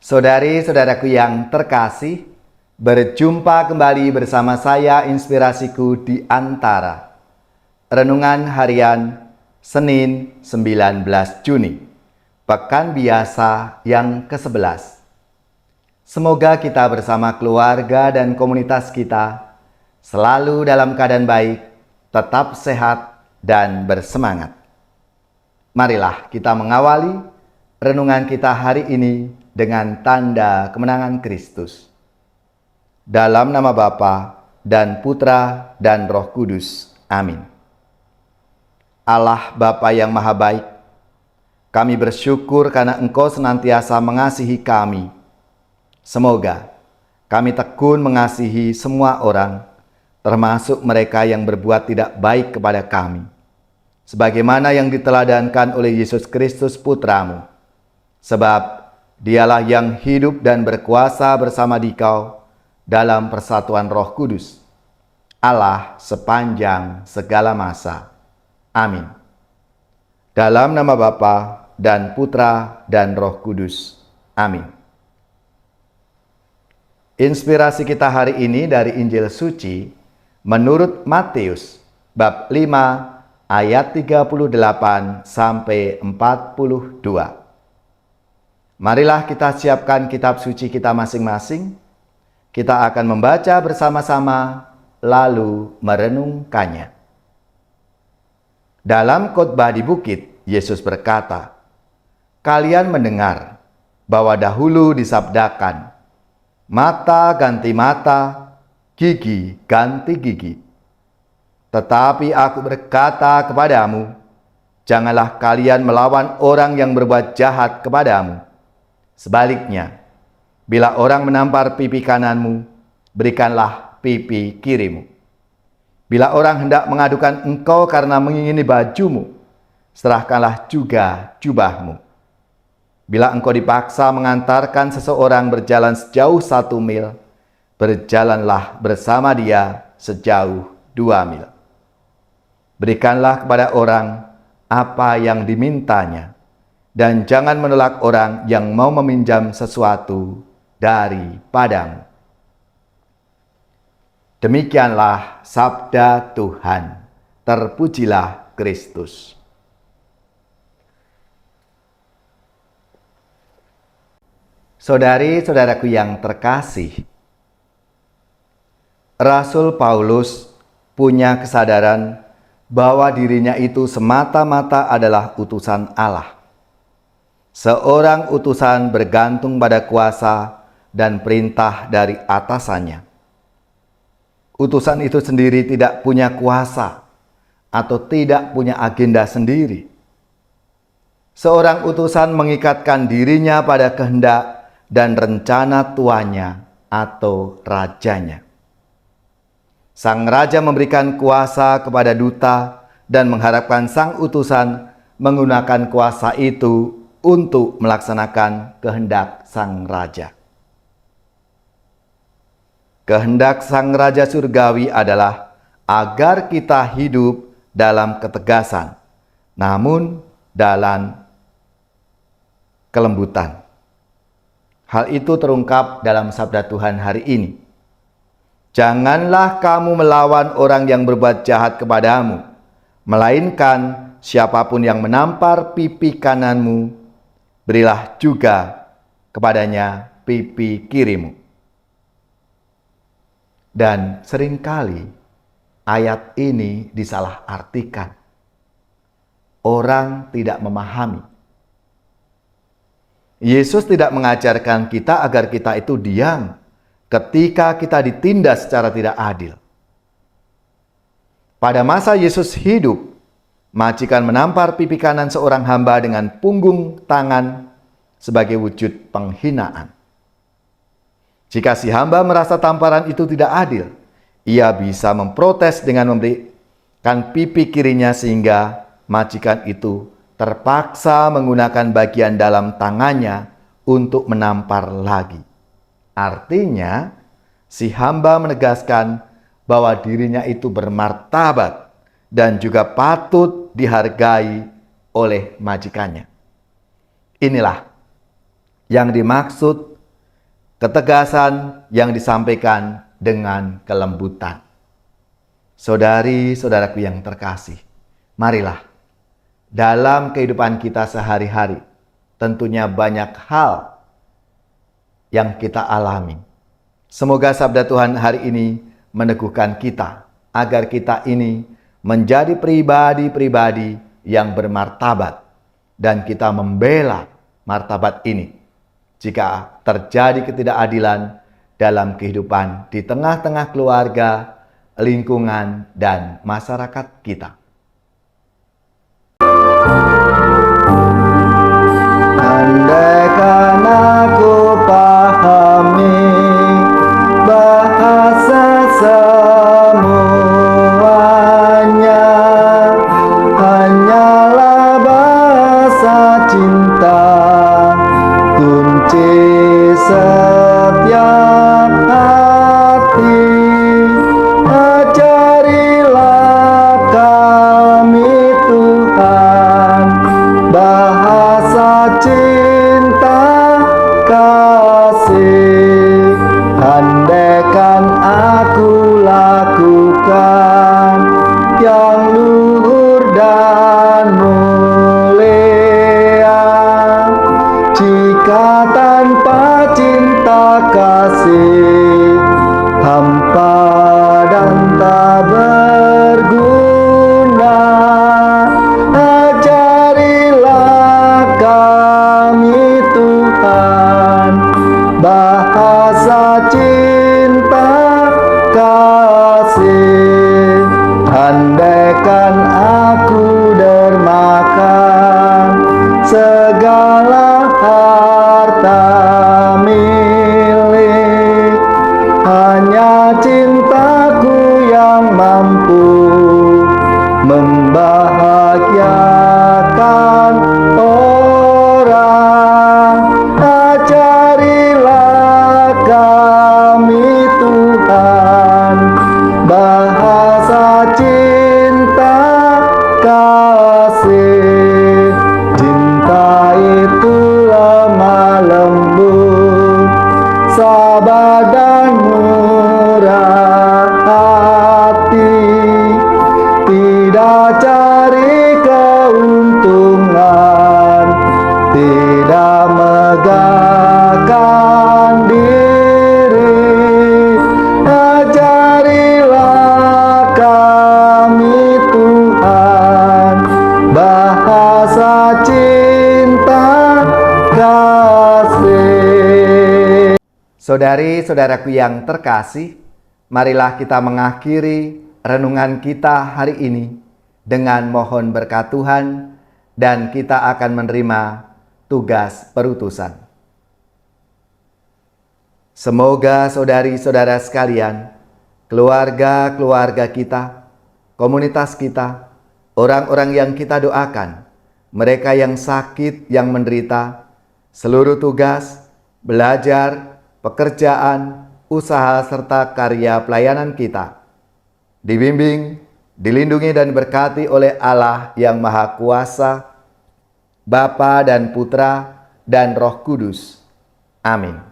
Saudari-saudaraku yang terkasih, berjumpa kembali bersama saya Inspirasiku di Antara. Renungan harian Senin 19 Juni, Pekan Biasa yang ke-11. Semoga kita bersama keluarga dan komunitas kita selalu dalam keadaan baik, tetap sehat, dan bersemangat. Marilah kita mengawali renungan kita hari ini dengan tanda kemenangan Kristus. Dalam nama Bapa dan Putra dan Roh Kudus. Amin. Allah Bapa yang Maha Baik, kami bersyukur karena Engkau senantiasa mengasihi kami. Semoga kami tekun mengasihi semua orang, termasuk mereka yang berbuat tidak baik kepada kami, sebagaimana yang diteladankan oleh Yesus Kristus Putramu. Sebab Dialah yang hidup dan berkuasa bersama Dikau dalam persatuan Roh Kudus, Allah sepanjang segala masa. Amin. Dalam nama Bapa dan Putra dan Roh Kudus. Amin. Inspirasi kita hari ini dari Injil Suci menurut Matius bab 5 ayat 38 sampai 42. Marilah kita siapkan kitab suci kita masing-masing. Kita akan membaca bersama-sama lalu merenungkannya. Dalam khotbah di bukit, Yesus berkata, "Kalian mendengar bahwa dahulu disabdakan, mata ganti mata, gigi ganti gigi. Tetapi aku berkata kepadamu, janganlah kalian melawan orang yang berbuat jahat kepadamu. Sebaliknya, bila orang menampar pipi kananmu, berikanlah pipi kirimu. Bila orang hendak mengadukan engkau karena mengingini bajumu, serahkanlah juga jubahmu. Bila engkau dipaksa mengantarkan seseorang berjalan sejauh 1 mil, berjalanlah bersama dia sejauh 2 mil. Berikanlah kepada orang apa yang dimintanya, dan jangan menolak orang yang mau meminjam sesuatu daripadamu." Demikianlah sabda Tuhan. Terpujilah Kristus. Saudari-saudaraku yang terkasih, Rasul Paulus punya kesadaran bahwa dirinya itu semata-mata adalah utusan Allah. Seorang utusan bergantung pada kuasa dan perintah dari atasannya. Utusan itu sendiri tidak punya kuasa atau tidak punya agenda sendiri. Seorang utusan mengikatkan dirinya pada kehendak dan rencana tuannya atau rajanya. Sang raja memberikan kuasa kepada duta dan mengharapkan sang utusan menggunakan kuasa itu untuk melaksanakan kehendak sang raja. Kehendak sang raja surgawi adalah agar kita hidup dalam ketegasan, namun dalam kelembutan. Hal itu terungkap dalam sabda Tuhan hari ini. "Janganlah kamu melawan orang yang berbuat jahat kepadamu, melainkan siapapun yang menampar pipi kananmu, berilah juga kepadanya pipi kirimu." Dan seringkali ayat ini disalahartikan. Orang tidak memahami. Yesus tidak mengajarkan kita agar kita itu diam ketika kita ditindas secara tidak adil. Pada masa Yesus hidup, majikan menampar pipi kanan seorang hamba dengan punggung tangan sebagai wujud penghinaan. Jika si hamba merasa tamparan itu tidak adil, ia bisa memprotes dengan memberikan pipi kirinya sehingga majikan itu terpaksa menggunakan bagian dalam tangannya untuk menampar lagi. Artinya, si hamba menegaskan bahwa dirinya itu bermartabat dan juga patut dihargai oleh majikannya. Inilah yang dimaksud ketegasan yang disampaikan dengan kelembutan. Saudari-saudaraku yang terkasih, marilah dalam kehidupan kita sehari-hari, tentunya banyak hal yang kita alami. Semoga sabda Tuhan hari ini meneguhkan kita agar kita ini menjadi pribadi-pribadi yang bermartabat dan kita membela martabat ini. Jika terjadi ketidakadilan dalam kehidupan di tengah-tengah keluarga, lingkungan, dan masyarakat kita. Andaikan aku pahami bahasa semuanya, hanyalah bahasa cinta, kunci setiap hati. Ajarilah kami Tuhan bahasa cinta kasih. Andaikan aku lakukan yang luhur dan mulia, jika tanpa cinta kasih hampa dan tak berguna. Ajarilah kami Tuhan bahasa cinta kasih. Andaikan aku dermakan segala harta milik, hanya cintaku yang mampu membahagiakan orang. Ajarilah kami Tuhan bahasa cinta kasih. Cinta itu lemah lembut, sabar dan murah hati, tidak cari keuntungan, tidak megahkan diri. Ajarilah kami Tuhan bahasa cinta kasih. Saudari-saudaraku yang terkasih, marilah kita mengakhiri renungan kita hari ini dengan mohon berkat Tuhan, dan kita akan menerima tugas perutusan. Semoga saudari-saudara sekalian, keluarga-keluarga kita, komunitas kita, orang-orang yang kita doakan, mereka yang sakit, yang menderita, seluruh tugas, belajar, pekerjaan, usaha, serta karya pelayanan kita dibimbing, dilindungi dan berkati oleh Allah yang Maha Kuasa, Bapa dan Putra dan Roh Kudus. Amin.